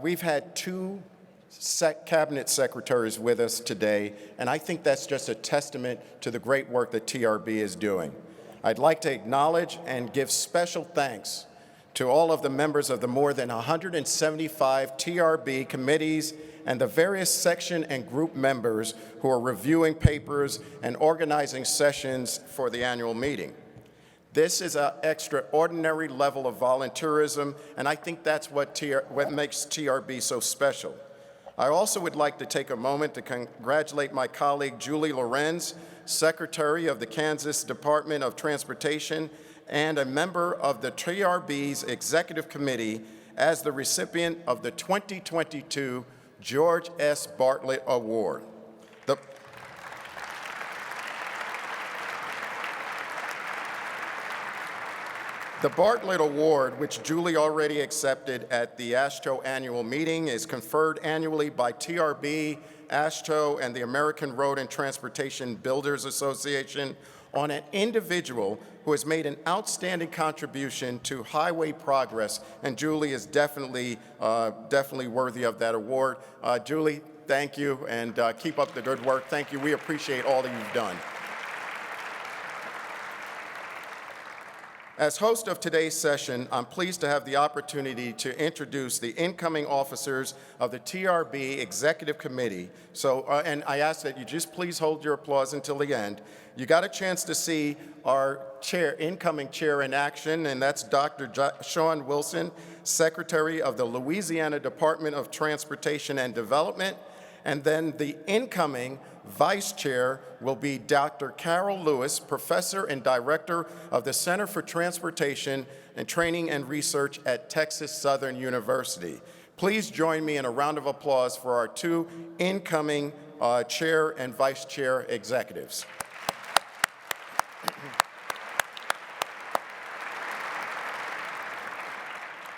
We've had two cabinet secretaries with us today, and I think that's just a testament to the great work that TRB is doing. I'd like to acknowledge and give special thanks to all of the members of the more than 175 TRB committees and the various section and group members who are reviewing papers and organizing sessions for the annual meeting. This is an extraordinary level of volunteerism, and I think that's what makes TRB so special. I also would like to take a moment to congratulate my colleague Julie Lorenz, Secretary of the Kansas Department of Transportation and a member of the TRB's Executive Committee, as the recipient of the 2022 George S. Bartlett Award. The Bartlett Award, which Julie already accepted at the AASHTO annual meeting, is conferred annually by TRB, AASHTO, and the American Road and Transportation Builders Association on an individual who has made an outstanding contribution to highway progress, and Julie is definitely worthy of that award. Julie, thank you, and keep up the good work. Thank you. We appreciate all that you've done. As host of today's session, I'm pleased to have the opportunity to introduce the incoming officers of the TRB Executive Committee. And I ask that you just please hold your applause until the end. You got a chance to see our incoming chair in action, and that's Dr. Sean Wilson, Secretary of the Louisiana Department of Transportation and Development. And then the incoming Vice Chair will be Dr. Carol Lewis, Professor and Director of the Center for Transportation and Training and Research at Texas Southern University. Please join me in a round of applause for our two incoming Chair and Vice Chair executives.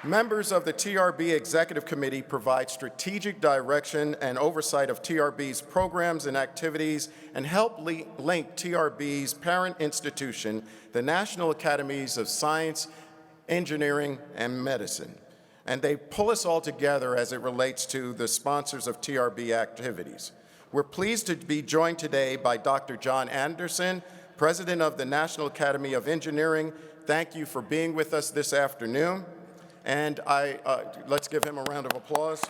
Members of the TRB Executive Committee provide strategic direction and oversight of TRB's programs and activities and help link TRB's parent institution, the National Academies of Science, Engineering, and Medicine. And they pull us all together as it relates to the sponsors of TRB activities. We're pleased to be joined today by Dr. John Anderson, President of the National Academy of Engineering. Thank you for being with us this afternoon. And let's give him a round of applause.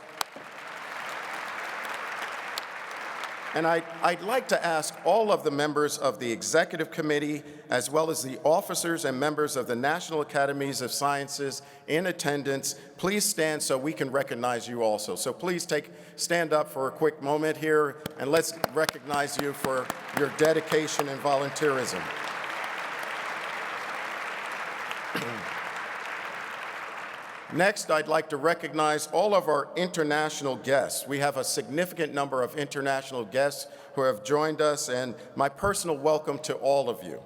And I'd like to ask all of the members of the Executive Committee, as well as the officers and members of the National Academies of Sciences in attendance, please stand so we can recognize you also. So please stand up for a quick moment here, and let's recognize you for your dedication and volunteerism. Next, I'd like to recognize all of our international guests. We have a significant number of international guests who have joined us, and my personal welcome to all of you.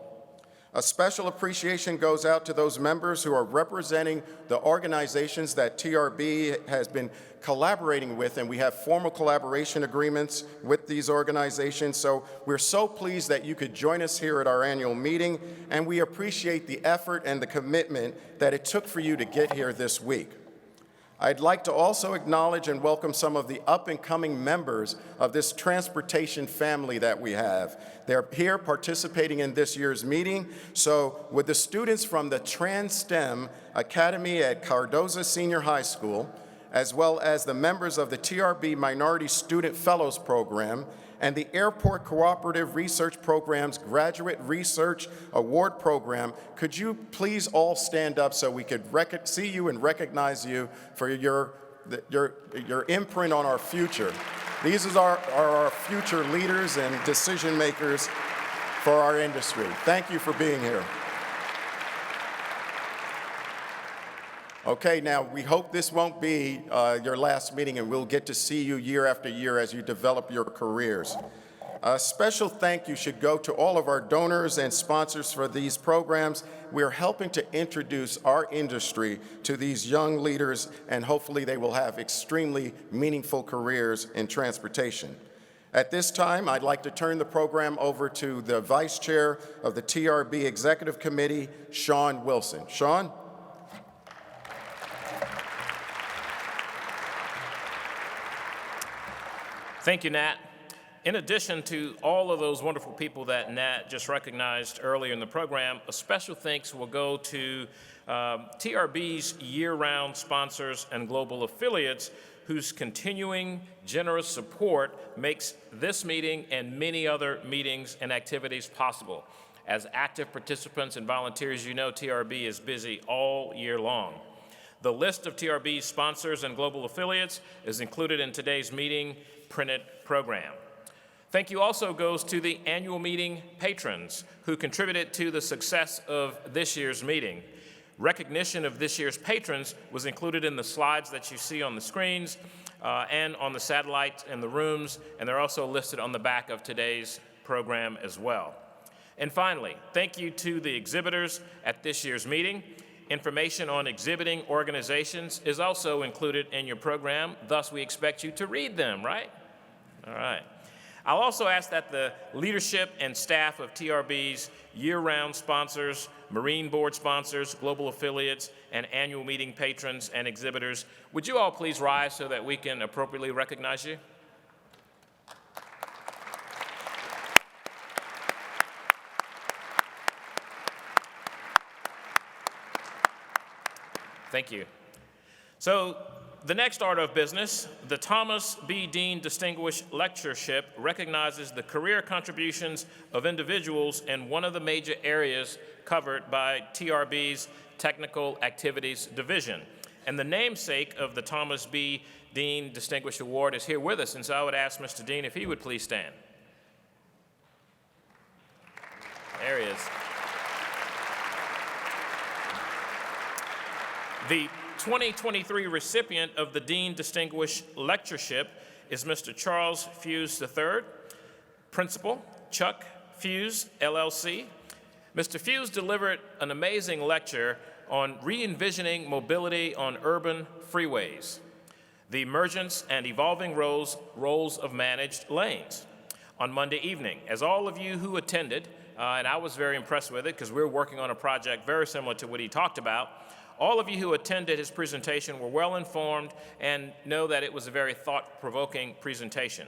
A special appreciation goes out to those members who are representing the organizations that TRB has been collaborating with, and we have formal collaboration agreements with these organizations. So we're so pleased that you could join us here at our annual meeting, and we appreciate the effort and the commitment that it took for you to get here this week. I'd like to also acknowledge and welcome some of the up-and-coming members of this transportation family that we have. They're here participating in this year's meeting. So with the students from the TransSTEM Academy at Cardozo Senior High School, as well as the members of the TRB Minority Student Fellows Program and the Airport Cooperative Research Program's Graduate Research Award Program, could you please all stand up so we could see you and recognize you for your imprint on our future. These are our future leaders and decision makers for our industry. Thank you for being here. Okay, now we hope this won't be your last meeting, and we'll get to see you year after year as you develop your careers. A special thank you should go to all of our donors and sponsors for these programs. We're helping to introduce our industry to these young leaders, and hopefully they will have extremely meaningful careers in transportation. At this time, I'd like to turn the program over to the Vice Chair of the TRB Executive Committee, Sean Wilson. Sean? Thank you, Nat. In addition to all of those wonderful people that Nat just recognized earlier in the program, a special thanks will go to TRB's year-round sponsors and global affiliates whose continuing generous support makes this meeting and many other meetings and activities possible. As active participants and volunteers, you know TRB is busy all year long. The list of TRB's sponsors and global affiliates is included in today's meeting printed program. Thank you also goes to the annual meeting patrons who contributed to the success of this year's meeting. Recognition of this year's patrons was included in the slides that you see on the screens and on the satellites in the rooms, and they're also listed on the back of today's program as well. And finally, thank you to the exhibitors at this year's meeting. Information on exhibiting organizations is also included in your program, thus we expect you to read them, right? All right. I'll also ask that the leadership and staff of TRB's year-round sponsors, Marine Board sponsors, global affiliates, and annual meeting patrons and exhibitors, would you all please rise so that we can appropriately recognize you? Thank you. So, the next order of business, the Thomas B. Deen Distinguished Lectureship recognizes the career contributions of individuals in one of the major areas covered by TRB's Technical Activities Division. And the namesake of the Thomas B. Deen Distinguished Award is here with us, and so I would ask Mr. Deen if he would please stand. There he is. The 2023 recipient of the Deen Distinguished Lectureship is Mr. Charles Fuhs III, Principal, Chuck Fuhs, LLC. Mr. Fuhs delivered an amazing lecture on re-envisioning mobility on urban freeways, the emergence and evolving roles of managed lanes on Monday evening. As all of you who attended, and I was very impressed with it because we're working on a project very similar to what he talked about, all of you who attended his presentation were well informed and know that it was a very thought-provoking presentation.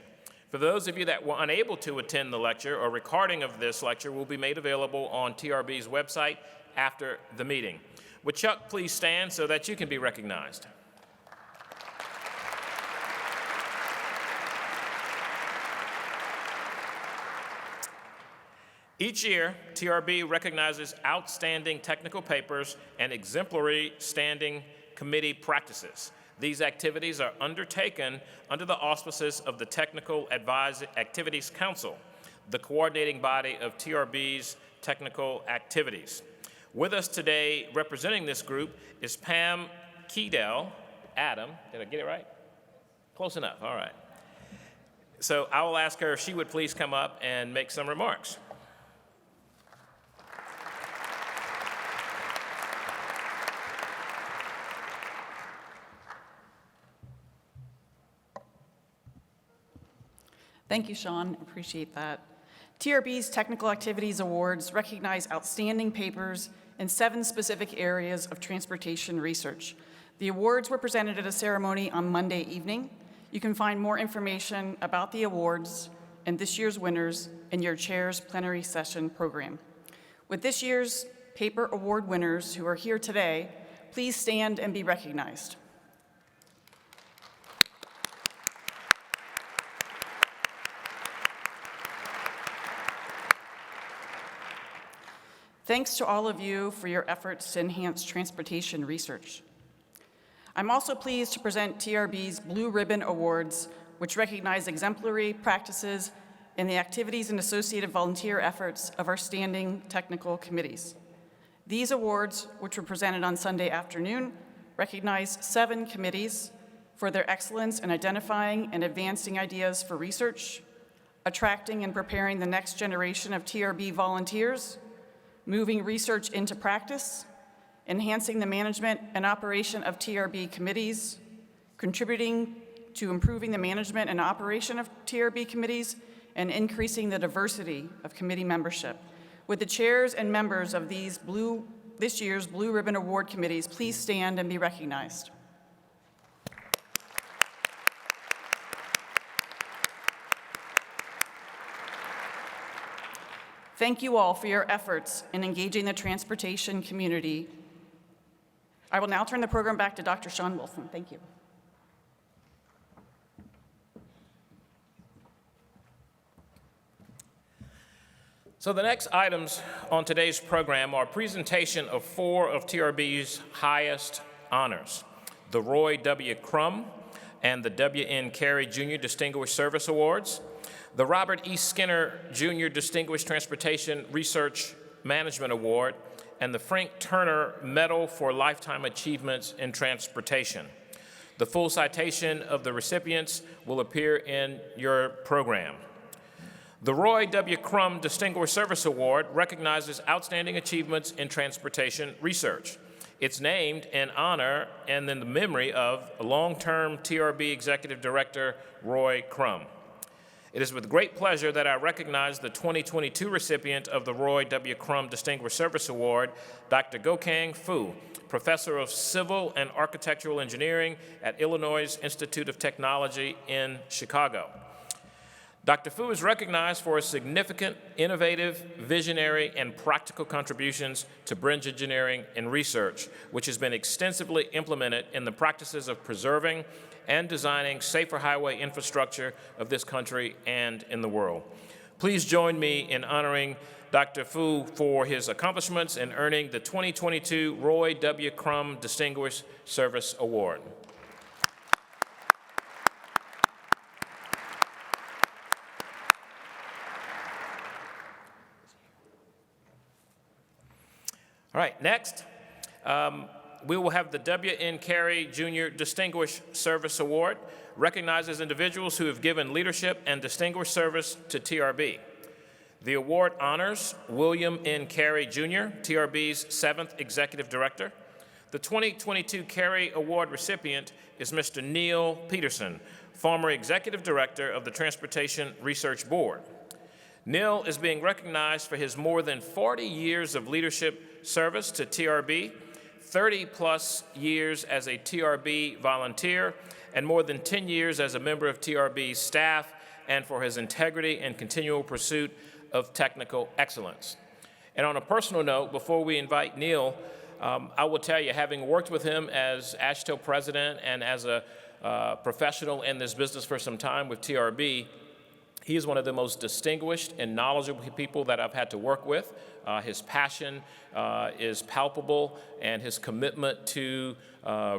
For those of you that were unable to attend the lecture, a recording of this lecture will be made available on TRB's website after the meeting. Would Chuck please stand so that you can be recognized? Each year, TRB recognizes outstanding technical papers and exemplary standing committee practices. These activities are undertaken under the auspices of the Technical Activities Council, the coordinating body of TRB's technical activities. With us today, representing this group, is Pam Keedell. Adam, did I get it right? Close enough, all right. So I will ask her if she would please come up and make some remarks. Thank you, Sean. Appreciate that. TRB's Technical Activities Awards recognize outstanding papers in 7 specific areas of transportation research. The awards were presented at a ceremony on Monday evening. You can find more information about the awards and this year's winners in your chair's plenary session program. With this year's paper award winners who are here today, please stand and be recognized. Thanks to all of you for your efforts to enhance transportation research. I'm also pleased to present TRB's Blue Ribbon Awards, which recognize exemplary practices in the activities and associated volunteer efforts of our standing technical committees. These awards, which were presented on Sunday afternoon, recognize 7 committees for their excellence in identifying and advancing ideas for research, attracting and preparing the next generation of TRB volunteers, moving research into practice, enhancing the management and operation of TRB committees, contributing to improving the management and operation of TRB committees, and increasing the diversity of committee membership. Would the chairs and members of this year's Blue Ribbon Award committees please stand and be recognized? Thank you all for your efforts in engaging the transportation community. I will now turn the program back to Dr. Sean Wilson. Thank you. So the next items on today's program are a presentation of 4 of TRB's highest honors: the Roy W. Crum and the W.N. Carey Jr. Distinguished Service Awards, the Robert E. Skinner Jr. Distinguished Transportation Research Management Award, and the Frank Turner Medal for Lifetime Achievements in Transportation. The full citation of the recipients will appear in your program. The Roy W. Crum Distinguished Service Award recognizes outstanding achievements in transportation research. It's named in honor and in the memory of long-term TRB Executive Director Roy Crum. It is with great pleasure that I recognize the 2022 recipient of the Roy W. Crum Distinguished Service Award, Dr. Gongkang Fuhs, Professor of Civil and Architectural Engineering at Illinois Institute of Technology in Chicago. Dr. Fuhs is recognized for his significant, innovative, visionary, and practical contributions to bridge engineering and research, which has been extensively implemented in the practices of preserving and designing safer highway infrastructure of this country and in the world. Please join me in honoring Dr. Fuhs for his accomplishments in earning the 2022 Roy W. Crum Distinguished Service Award. All right, next, we will have the W.N. Carey Jr. Distinguished Service Award, recognizes individuals who have given leadership and distinguished service to TRB. The award honors William N. Carey Jr., TRB's 7th Executive Director. The 2022 Carey Award recipient is Mr. Neil Pedersen, former Executive Director of the Transportation Research Board. Neil is being recognized for his more than 40 years of leadership service to TRB, 30-plus years as a TRB volunteer, and more than 10 years as a member of TRB's staff, and for his integrity and continual pursuit of technical excellence. And on a personal note, before we invite Neil, I will tell you, having worked with him as AASHTO president and as a professional in this business for some time with TRB, he is one of the most distinguished and knowledgeable people that I've had to work with. His passion is palpable, and his commitment to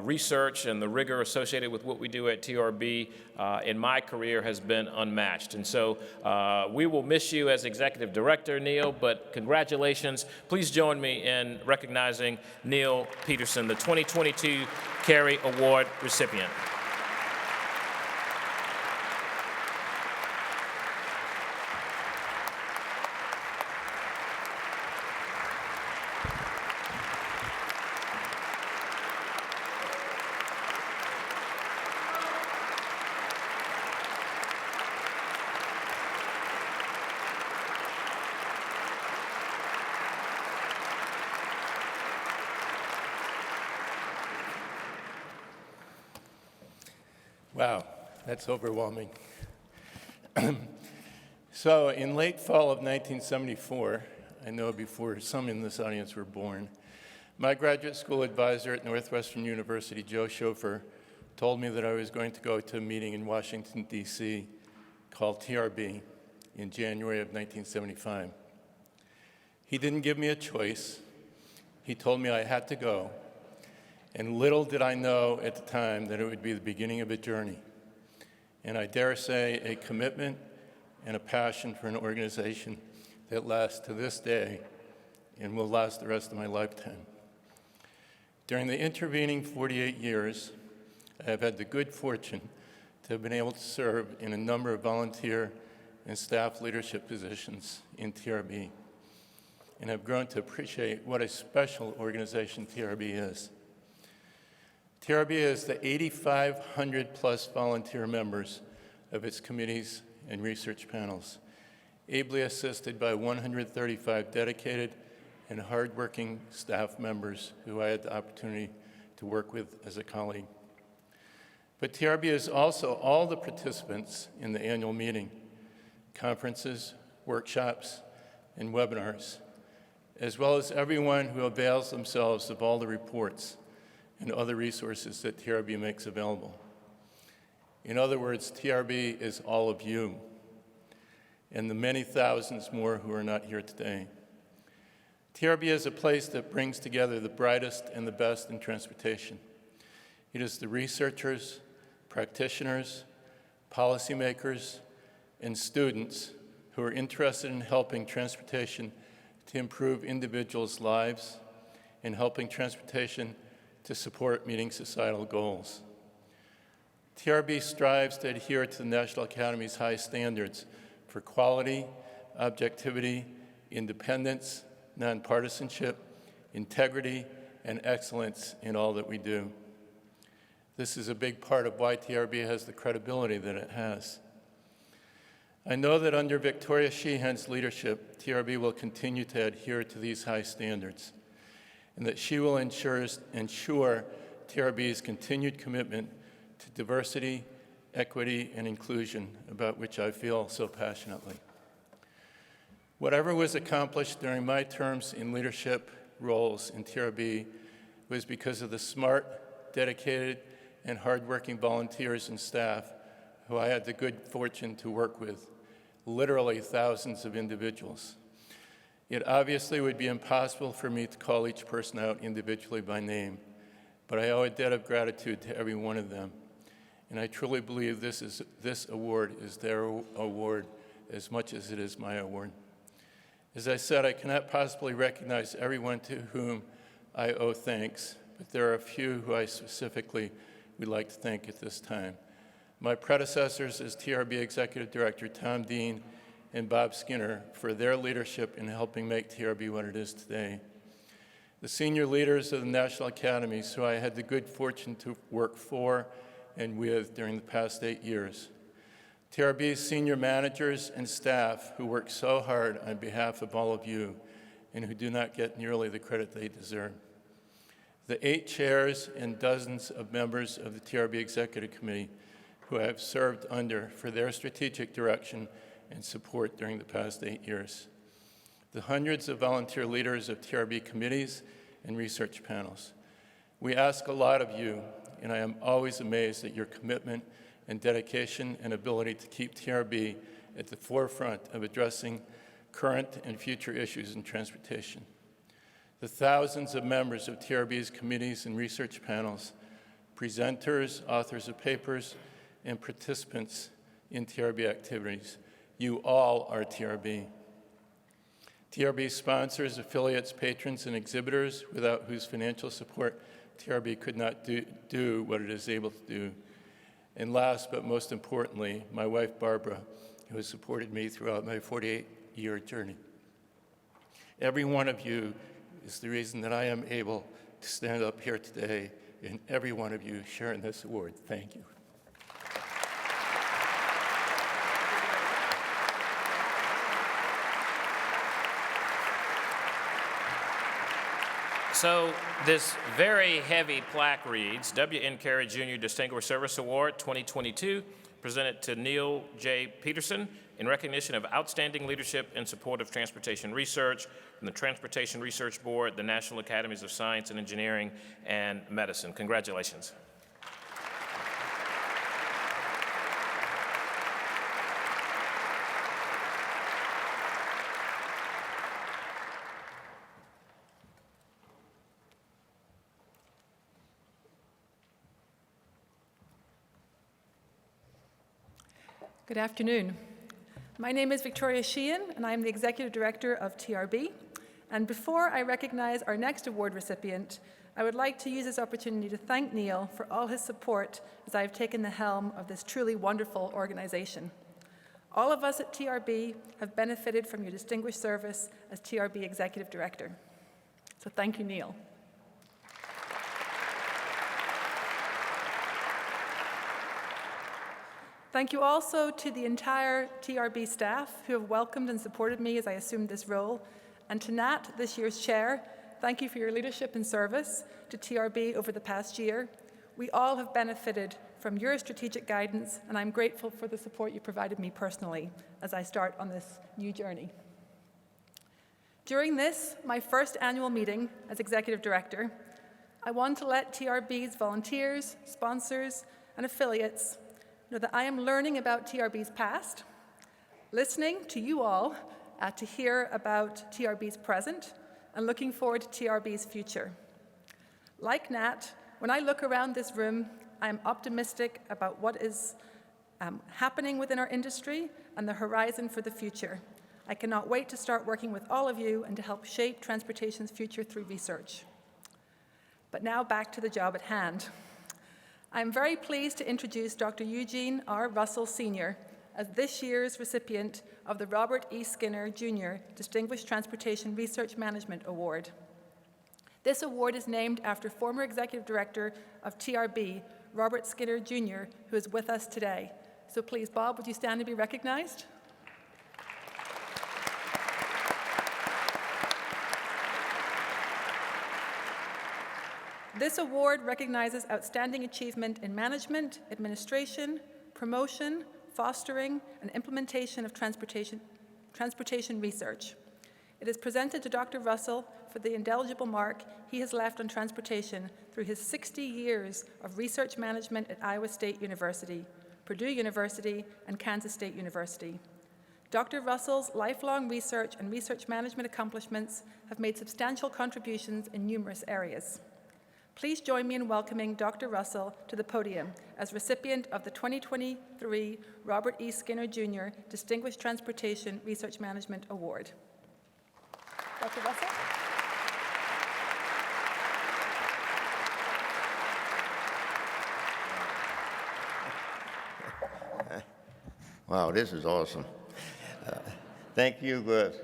research and the rigor associated with what we do at TRB in my career has been unmatched. And so we will miss you as Executive Director, Neil, but congratulations. Please join me in recognizing Neil Pedersen, the 2022 Carey Award recipient. Wow, that's overwhelming. So in late fall of 1974, I know before some in this audience were born, my graduate school advisor at Northwestern University, Joe Schofer, told me that I was going to go to a meeting in Washington, D.C. called TRB in January of 1975. He didn't give me a choice. He told me I had to go. And little did I know at the time that it would be the beginning of a journey. And I dare say a commitment and a passion for an organization that lasts to this day and will last the rest of my lifetime. During the intervening 48 years, I have had the good fortune to have been able to serve in a number of volunteer and staff leadership positions in TRB, and have grown to appreciate what a special organization TRB is. TRB has the 8,500 plus volunteer members of its committees and research panels, ably assisted by 135 dedicated and hardworking staff members who I had the opportunity to work with as a colleague. But TRB is also all the participants in the annual meeting, conferences, workshops, and webinars, as well as everyone who avails themselves of all the reports and other resources that TRB makes available. In other words, TRB is all of you and the many thousands more who are not here today. TRB is a place that brings together the brightest and the best in transportation. It is the researchers, practitioners, policymakers, and students who are interested in helping transportation to improve individuals' lives and helping transportation to support meeting societal goals. TRB strives to adhere to the National Academy's high standards for quality, objectivity, independence, nonpartisanship, integrity, and excellence in all that we do. This is a big part of why TRB has the credibility that it has. I know that under Victoria Sheehan's leadership, TRB will continue to adhere to these high standards, and that she will ensure TRB's continued commitment to diversity, equity, and inclusion, about which I feel so passionately. Whatever was accomplished during my terms in leadership roles in TRB was because of the smart, dedicated, and hardworking volunteers and staff who I had the good fortune to work with, literally thousands of individuals. It obviously would be impossible for me to call each person out individually by name, but I owe a debt of gratitude to every one of them. And I truly believe this award is their award as much as it is my award. As I said, I cannot possibly recognize everyone to whom I owe thanks, but there are a few who I specifically would like to thank at this time. My predecessors as TRB Executive Director, Tom Deen and Bob Skinner, for their leadership in helping make TRB what it is today. The senior leaders of the National Academies who I had the good fortune to work for and with during the past 8 years. TRB's senior managers and staff who work so hard on behalf of all of you and who do not get nearly the credit they deserve. The 8 chairs and dozens of members of the TRB Executive Committee who I have served under for their strategic direction and support during the past 8 years. The hundreds of volunteer leaders of TRB committees and research panels. We ask a lot of you, and I am always amazed at your commitment and dedication and ability to keep TRB at the forefront of addressing current and future issues in transportation. The thousands of members of TRB's committees and research panels, presenters, authors of papers, and participants in TRB activities, you all are TRB. TRB sponsors, affiliates, patrons, and exhibitors without whose financial support TRB could not do what it is able to do. And last but most importantly, my wife Barbara, who has supported me throughout my 48-year journey. Every one of you is the reason that I am able to stand up here today, and every one of you sharing this award. Thank you. So this very heavy plaque reads, W.N. Carey Jr. Distinguished Service Award 2022, presented to Neil J. Pedersen in recognition of outstanding leadership in support of transportation research from the Transportation Research Board, the National Academies of Science and Engineering, and Medicine. Congratulations. Good afternoon. My name is Victoria Sheehan, and I am the Executive Director of TRB. And before I recognize our next award recipient, I would like to use this opportunity to thank Neil for all his support as I have taken the helm of this truly wonderful organization. All of us at TRB have benefited from your distinguished service as TRB Executive Director. So thank you, Neil. Thank you also to the entire TRB staff who have welcomed and supported me as I assumed this role. And to Nat, this year's chair, thank you for your leadership and service to TRB over the past year. We all have benefited from your strategic guidance, and I'm grateful for the support you provided me personally as I start on this new journey. During this, my first annual meeting as Executive Director, I want to let TRB's volunteers, sponsors, and affiliates know that I am learning about TRB's past, listening to you all to hear about TRB's present, and looking forward to TRB's future. Like Nat, when I look around this room, I am optimistic about what is happening within our industry and the horizon for the future. I cannot wait to start working with all of you and to help shape transportation's future through research. But now back to the job at hand. I'm very pleased to introduce Dr. Eugene R. Russell Sr. as this year's recipient of the Robert E. Skinner Jr. Distinguished Transportation Research Management Award. This award is named after former Executive Director of TRB, Robert Skinner Jr., who is with us today. So please, Bob, would you stand and be recognized? This award recognizes outstanding achievement in management, administration, promotion, fostering, and implementation of transportation research. It is presented to Dr. Russell for the indelible mark he has left on transportation through his 60 years of research management at Iowa State University, Purdue University, and Kansas State University. Dr. Russell's lifelong research and research management accomplishments have made substantial contributions in numerous areas. Please join me in welcoming Dr. Russell to the podium as recipient of the 2023 Robert E. Skinner Jr. Distinguished Transportation Research Management Award. Dr. Russell? Wow, this is awesome. Thank you,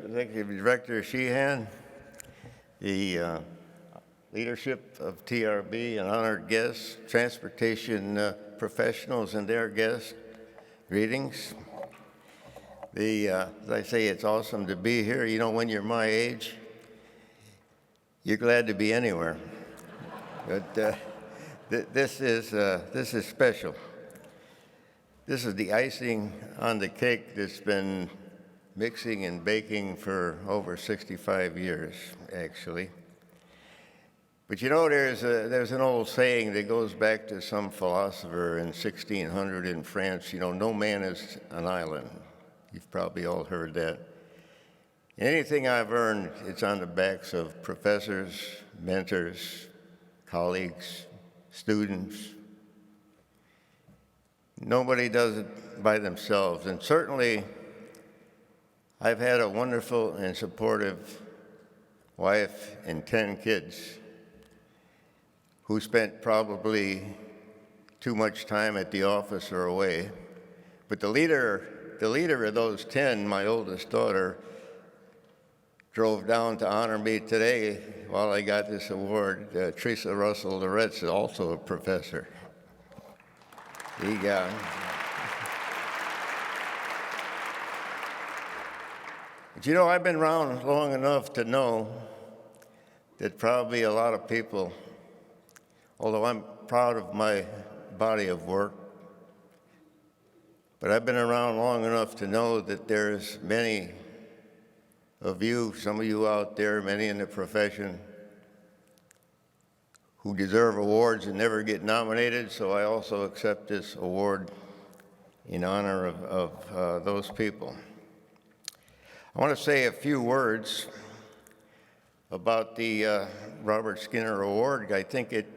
Executive Director Sheehan, the leadership of TRB, and honored guests, transportation professionals and their guests. Greetings. As I say, it's awesome to be here. You know, when you're my age, you're glad to be anywhere. But this is special. This is the icing on the cake that's been mixing and baking for over 65 years, actually. But you know, there's an old saying that goes back to some philosopher in 1600 in France, you know, no man is an island. You've probably all heard that. Anything I've earned, it's on the backs of professors, mentors, colleagues, students. Nobody does it by themselves, and certainly I've had a wonderful and supportive wife and 10 kids who spent probably too much time at the office or away. But the leader of those 10, my oldest daughter, drove down to honor me today while I got this award. Teresa Russell Loretz is also a professor. But you know, I've been around long enough to know that probably a lot of people, although I'm proud of my body of work, but I've been around long enough to know that there's many of you, some of you out there, many in the profession, who deserve awards and never get nominated, so I also accept this award in honor of those people. I want to say a few words about the Robert Skinner Award. I think it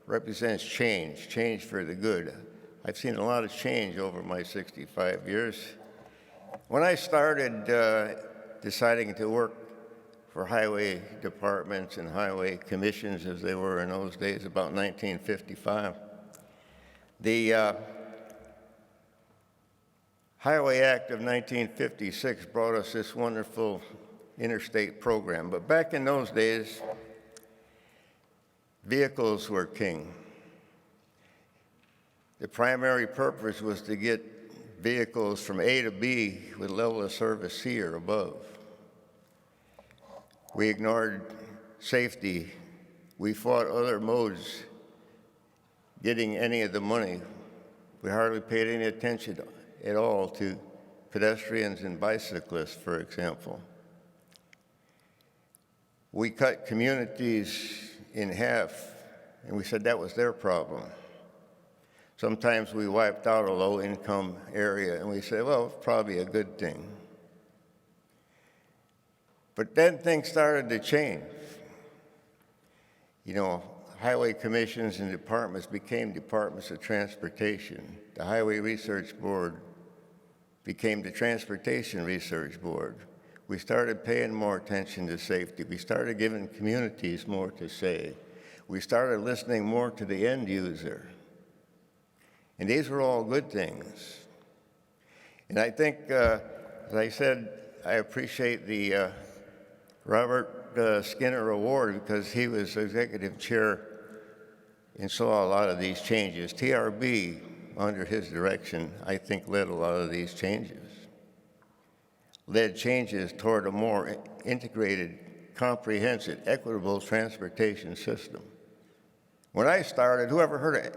represents change for the good. I've seen a lot of change over my 65 years. When I started deciding to work for highway departments and highway commissions, as they were in those days, about 1955, the Highway Act of 1956 brought us this wonderful interstate program. But back in those days, vehicles were king. The primary purpose was to get vehicles from A to B with level of service C or above. We ignored safety. We fought other modes getting any of the money. We hardly paid any attention at all to pedestrians and bicyclists, for example. we cut communities in half, and we said that was their problem. Sometimes we wiped out a low-income area, and we said, well, it's probably a good thing. But then things started to change. You know, highway commissions and departments became departments of transportation. The Highway Research Board became the Transportation Research Board. We started paying more attention to safety. We started giving communities more to say. We started listening more to the end user. And these were all good things. And I think, as I said, I appreciate the Robert Skinner Award because he was executive chair and saw a lot of these changes. TRB, under his direction, I think led a lot of these changes. Led changes toward a more integrated, comprehensive, equitable transportation system. When I started, whoever heard of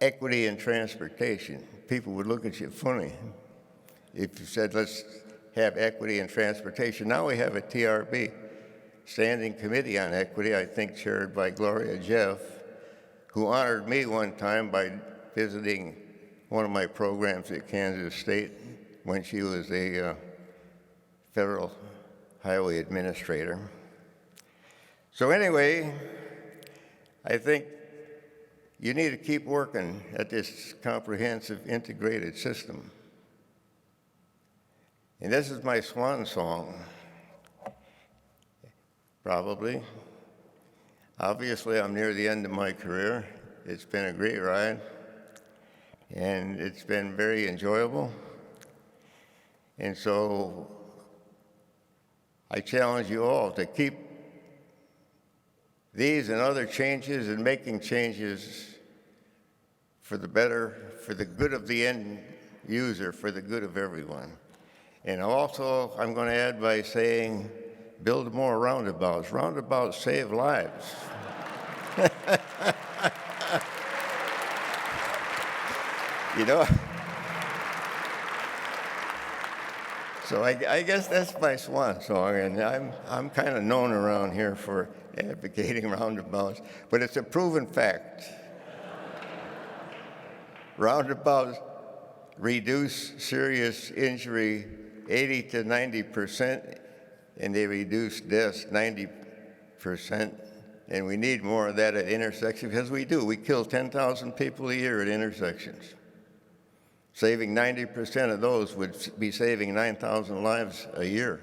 equity in transportation? People would look at you funny if you said, let's have equity in transportation. Now we have a TRB, Standing Committee on Equity, I think chaired by Gloria Jeff, who honored me one time by visiting one of my programs at Kansas State when she was a federal highway administrator. So anyway, I think you need to keep working at this comprehensive, integrated system. And this is my swan song, probably. Obviously, I'm near the end of my career. It's been a great ride, and it's been very enjoyable. And so I challenge you all to keep these and other changes and making changes for the better, for the good of the end user, for the good of everyone. And also, I'm going to add by saying, build more roundabouts. Roundabouts save lives. You know? So I guess that's my swan song, and I'm kind of known around here for advocating roundabouts, but it's a proven fact. Roundabouts reduce serious injury 80 to 90%, and they reduce deaths 90%, and we need more of that at intersections, because we do. We kill 10,000 people a year at intersections. Saving 90% of those would be saving 9,000 lives a year.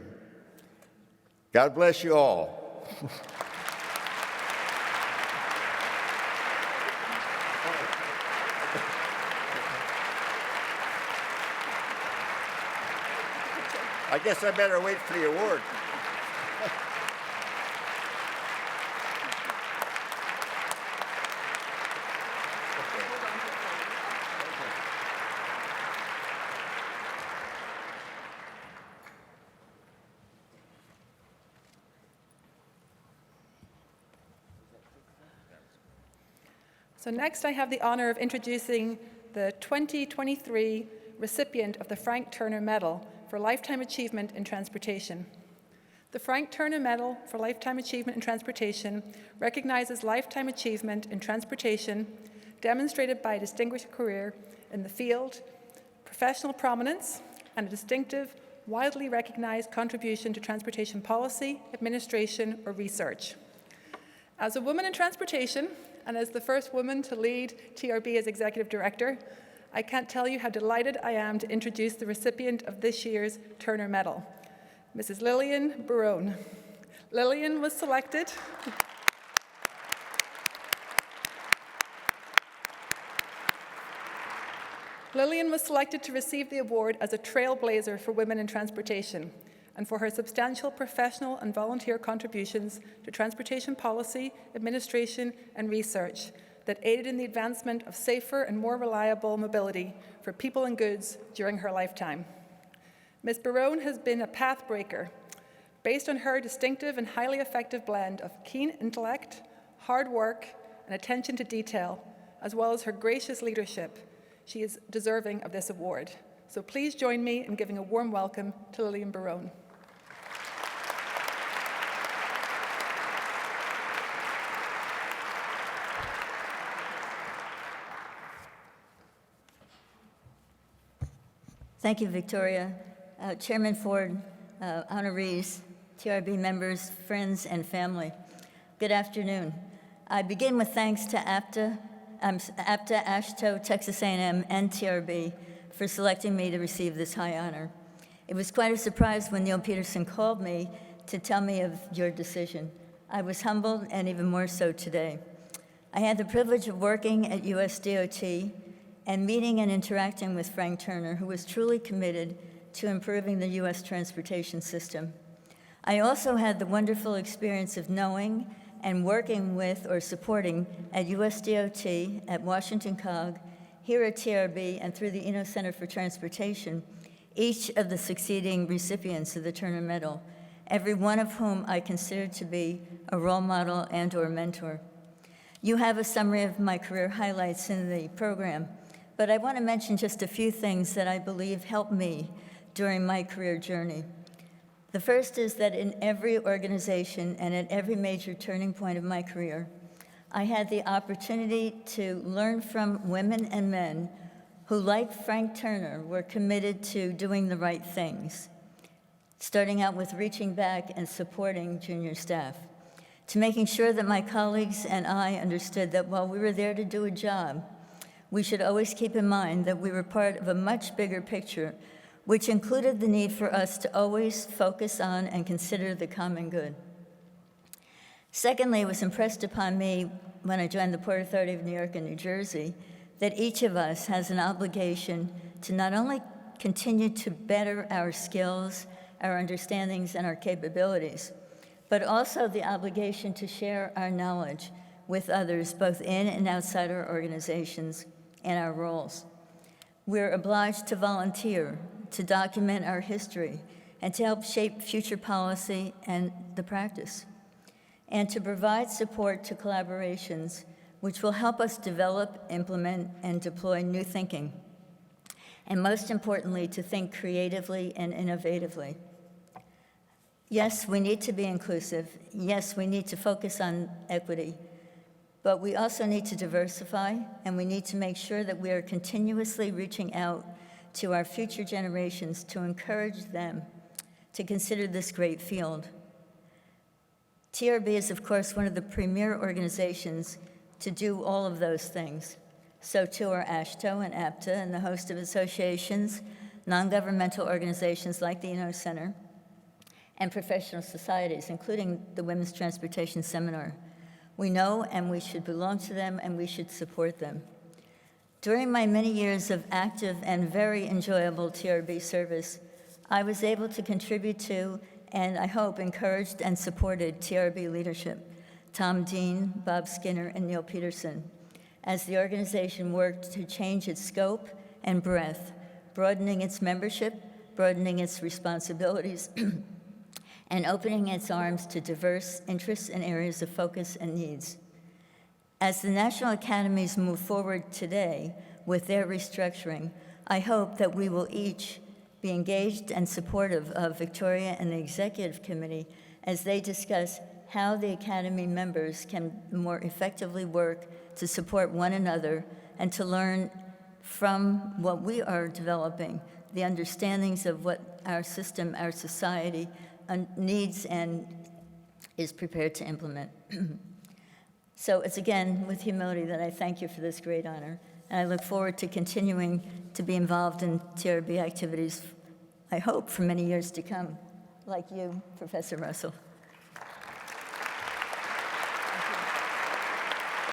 God bless you all. I guess I better wait for the award. So next I have the honor of introducing the 2023 recipient of the Frank Turner Medal for Lifetime Achievement in Transportation. The Frank Turner Medal for Lifetime Achievement in Transportation recognizes lifetime achievement in transportation demonstrated by a distinguished career in the field, professional prominence, and a distinctive, widely recognized contribution to transportation policy, administration, or research. As a woman in transportation, and as the first woman to lead TRB as executive director, I can't tell you how delighted I am to introduce the recipient of this year's Turner Medal, Mrs. Lillian Borrone. Lillian was selected. Lillian was selected to receive the award as a trailblazer for women in transportation and for her substantial professional and volunteer contributions to transportation policy, administration, and research that aided in the advancement of safer and more reliable mobility for people and goods during her lifetime. Ms. Borrone has been a pathbreaker based on her distinctive and highly effective blend of keen intellect, hard work, and attention to detail, as well as her gracious leadership. She is deserving of this award. So please join me in giving a warm welcome to Lillian Borrone. Thank you, Victoria. Chairman Ford, honorees, TRB members, friends, and family, good afternoon. I begin with thanks to APTA, ASHTO, Texas A&M, and TRB for selecting me to receive this high honor. It was quite a surprise when Neil Pedersen called me to tell me of your decision. I was humbled, and even more so today. I had the privilege of working at US DOT and meeting and interacting with Frank Turner, who was truly committed to improving the US transportation system. I also had the wonderful experience of knowing and working with or supporting at US DOT, at Washington COG, here at TRB, and through the Eno Center for Transportation, each of the succeeding recipients of the Turner Medal, every one of whom I consider to be a role model and/or mentor. You have a summary of my career highlights in the program, but I want to mention just a few things that I believe helped me during my career journey. The first is that in every organization and at every major turning point of my career, I had the opportunity to learn from women and men who, like Frank Turner, were committed to doing the right things, starting out with reaching back and supporting junior staff, to making sure that my colleagues and I understood that while we were there to do a job, we should always keep in mind that we were part of a much bigger picture, which included the need for us to always focus on and consider the common good. Secondly, it was impressed upon me when I joined the Port Authority of New York and New Jersey that each of us has an obligation to not only continue to better our skills, our understandings, and our capabilities, but also the obligation to share our knowledge with others, both in and outside our organizations and our roles. We're obliged to volunteer, to document our history, and to help shape future policy and the practice, and to provide support to collaborations which will help us develop, implement, and deploy new thinking, and most importantly, to think creatively and innovatively. Yes, we need to be inclusive. Yes, we need to focus on equity, but we also need to diversify, and we need to make sure that we are continuously reaching out to our future generations to encourage them to consider this great field. TRB is, of course, one of the premier organizations to do all of those things. So too are ASHTO and APTA and the host of associations, non-governmental organizations like the Eno Center, and professional societies, including the Women's Transportation Seminar. We know and we should belong to them, and we should support them. During my many years of active and very enjoyable TRB service, I was able to contribute to, and I hope encouraged and supported TRB leadership, Tom Deen, Bob Skinner, and Neil Pedersen, as the organization worked to change its scope and breadth, broadening its membership, broadening its responsibilities, and opening its arms to diverse interests and areas of focus and needs. As the National Academies move forward today with their restructuring, I hope that we will each be engaged and supportive of Victoria and the Executive Committee as they discuss how the Academy members can more effectively work to support one another and to learn from what we are developing, the understandings of what our system, our society needs and is prepared to implement. So it's again with humility that I thank you for this great honor, and I look forward to continuing to be involved in TRB activities, I hope, for many years to come, like you, Professor Russell.